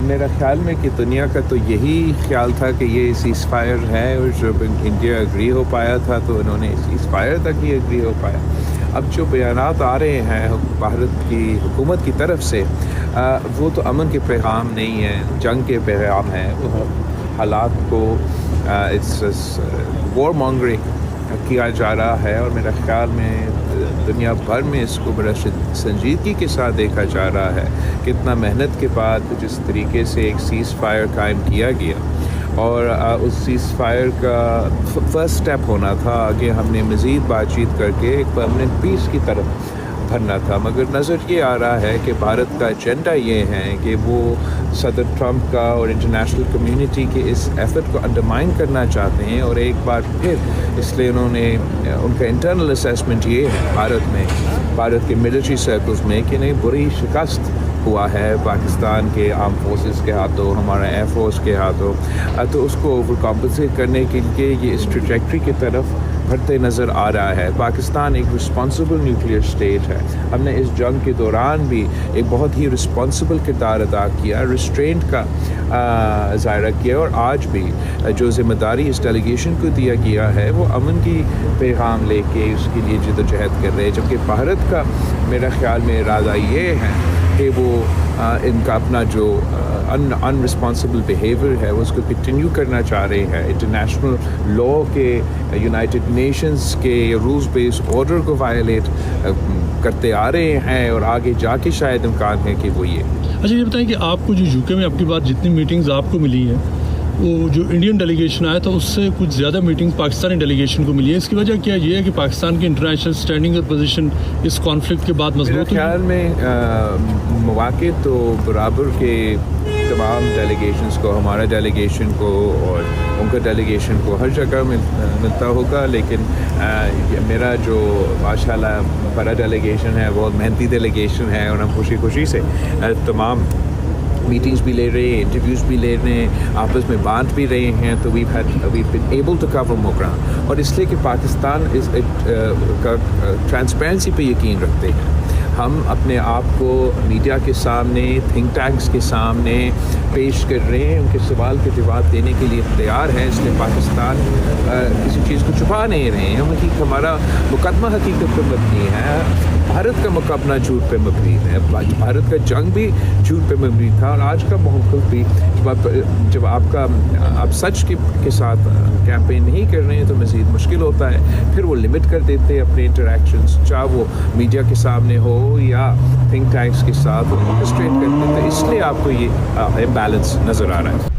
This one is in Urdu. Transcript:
میرا خیال میں کہ دنیا کا تو یہی خیال تھا کہ یہ سیز فائر ہے، اور جب انڈیا اگری ہو پایا تھا تو انہوں نے سیز فائر تک ہی اگری ہو پایا۔ اب جو بیانات آ رہے ہیں بھارت کی حکومت کی طرف سے، وہ تو امن کے پیغام نہیں ہیں، جنگ کے پیغام ہیں۔ وہ حالات کو وار مانگرنگ کیا جا رہا ہے، اور میرا خیال میں دنیا بھر میں اس کو بڑا سنجیدگی کے ساتھ دیکھا جا رہا ہے۔ کتنا محنت کے بعد جس طریقے سے ایک سیز فائر قائم کیا گیا، اور اس سیز فائر کا فرسٹ سٹیپ ہونا تھا، آگے ہم نے مزید بات چیت کر کے ایک پرماننٹ پیس کی طرف بھرنا تھا۔ مگر نظر یہ آ رہا ہے کہ بھارت کا ایجنڈا یہ ہے کہ وہ صدر ٹرمپ کا اور انٹرنیشنل کمیونٹی کے اس ایفرٹ کو انڈرمائن کرنا چاہتے ہیں، اور ایک بار پھر اس لیے انہوں نے ان کا انٹرنل اسیسمنٹ یہ ہے بھارت کے ملٹری سرکلز میں کہ نہیں، بری شکست ہوا ہے پاکستان کے آرم فورسز کے ہاتھوں، ہمارا ایئر فورس کے ہاتھوں، تو اس کو اوور کمپنسیٹ کرنے کے لیے یہ اس ٹریجیکٹری کی طرف بڑھتے نظر آ رہا ہے۔ پاکستان ایک رسپانسبل نیوکلیئر اسٹیٹ ہے۔ ہم نے اس جنگ کے دوران بھی ایک بہت ہی رسپانسبل کردار ادا کیا، ریسٹرینٹ کا ظاہرہ کیا، اور آج بھی جو ذمہ داری اس ڈیلیگیشن کو دیا گیا ہے وہ امن کی پیغام لے کے اس کے لیے جدوجہد کر رہے ہیں، جبکہ بھارت کا میرا خیال میں ارادہ یہ ہے کہ وہ ان کا اپنا جو ان رسپانسبل بیہیویئر ہے اس کو کنٹینیو کرنا چاہ رہے ہیں۔ انٹرنیشنل لا کے، یونائٹڈ نیشنز کے رولز بیسڈ آرڈر کو وائلیٹ کرتے آ رہے ہیں، اور آگے جا کے شاید امکان ہے کہ وہ یہ۔ اچھا یہ بتائیں کہ آپ کو جو یو کے میں اب کی بات جتنی میٹنگز آپ کو ملی ہیں، وہ جو انڈین ڈیلیگیشن آیا تھا اس سے کچھ زیادہ میٹنگ پاکستانی ڈیلیگیشن کو ملی ہے، اس کی وجہ کیا یہ ہے کہ پاکستان کی انٹرنیشنل اسٹینڈنگ اور پوزیشن اس کانفلکٹ کے بعد مضبوط ہوئی؟ میرے خیال میں مواقع تو برابر کے تمام ڈیلیگیشنز کو، ہمارا ڈیلیگیشن کو اور ان کا ڈیلیگیشن کو ہر جگہ ملتا ہوگا، لیکن میرا جو ماشاء اللہ بڑا ڈیلیگیشن ہے، بہت محنتی ڈیلیگیشن ہے، اور ہم خوشی سے تمام میٹنگز بھی لے رہے ہیں، انٹرویوز بھی لے رہے ہیں، آپس میں بانٹ بھی رہے ہیں، تو we've been able to cover more ground، اور اس لیے کہ پاکستان کا ٹرانسپیرنسی پہ یقین رکھتے ہیں۔ ہم اپنے آپ کو میڈیا کے سامنے، تھنک ٹینکس کے سامنے پیش کر رہے ہیں، ان کے سوال کے جواب دینے کے لیے تیار ہیں، اس لیے پاکستان کسی چیز کو چھپا نہیں رہے ہیں۔ ہمارا مقدمہ حقیقت پر مبنی ہے، بھارت کا مقابلہ جھوٹ پہ مبنی ہے، بھارت کا جنگ بھی جھوٹ پہ مبنی تھا، اور آج کا موقف بھی جب آپ سچ کے ساتھ کیمپین نہیں کر رہے ہیں تو مزید مشکل ہوتا ہے، پھر وہ لمٹ کر دیتے ہیں اپنے انٹریکشنز، چاہے وہ میڈیا کے سامنے ہو یا تھنک ٹینکس کے ساتھ، وہ ریسٹرین کرتے ہیں، تو اس لیے آپ کو یہ امبیلنس نظر آ رہا ہے۔